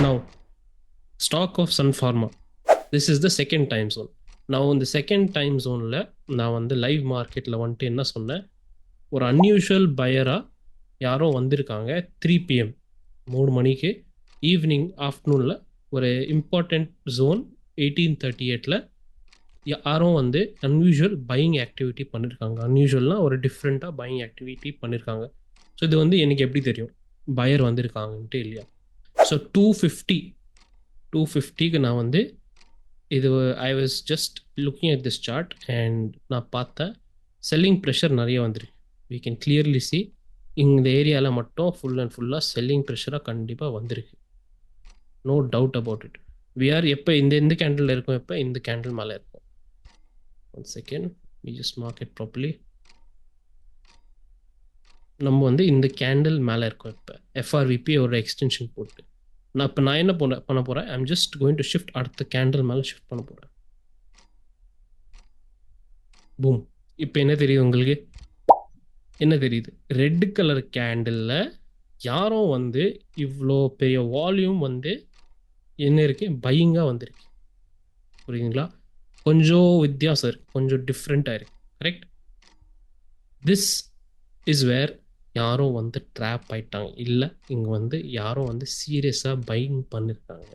Now, stock of Sun Pharma. This is the second time zone. Now இந்த second time ஜோனில் நான் வந்து live மார்க்கெட்டில் வந்துட்டு என்ன சொன்னேன், ஒரு அன்யூஷுவல் பையராக யாரோ வந்திருக்காங்க 3 PM 3 மணிக்கு ஈவினிங் ஆஃப்டர்நூனில் ஒரு இம்பார்ட்டண்ட் ஜோன் 1838 யாரும் வந்து அன்யூஷுவல் பையிங் ஆக்டிவிட்டி பண்ணியிருக்காங்க. அன்யூஷுவல்னால் ஒரு டிஃப்ரெண்ட்டாக பையிங் ஆக்டிவிட்டி பண்ணியிருக்காங்க. ஸோ இது வந்து எனக்கு எப்படி தெரியும் பையர் வந்திருக்காங்கன்ட்டு இல்லையா? ஸோ 250க்கு நான் வந்து இது I was just looking at this chart and நான் பார்த்தேன் செல்லிங் ப்ரெஷர் நிறைய வந்துருக்கு. வி கேன் கிளியர்லி சி இந்த ஏரியாவில் மட்டும் ஃபுல் அண்ட் ஃபுல்லாக செல்லிங் ப்ரெஷராக கண்டிப்பாக வந்திருக்கு. No doubt about it. We are எப்போ இந்த கேண்டில் இருக்கும், எப்போ இந்த கேண்டில் மேலே இருக்கும். One second, we just market properly. நம்ம வந்து இந்த கேண்டில் மேலே இருக்கோம். இப்போ எஃப்ஆர்விபி ஒரு எக்ஸ்டென்ஷன் போட்டு நான் என்ன பண்ண போகிறேன், I'm just going to shift அடுத்த கேண்டில் மேலே ஷிஃப்ட் பண்ண போகிறேன். பூம். இப்போ என்ன தெரியுது உங்களுக்கு? என்ன தெரியுது? ரெட் கலர் கேண்டிலில் யாரும் வந்து இவ்வளோ பெரிய வால்யூம் வந்து என்ன இருக்கு, பையிங்காக வந்திருக்கு. புரியுதுங்களா? கொஞ்சம் வித்தியாசம் இருக்கு, கொஞ்சம் டிஃப்ரெண்ட்டாக இருக்கு. கரெக்ட். திஸ் இஸ் வேர் யாரும் வந்து ட்ராப் ஆயிட்டாங்க. இல்லை, இங்கே வந்து யாரும் வந்து சீரியஸாக பையிங் பண்ணியிருக்காங்க.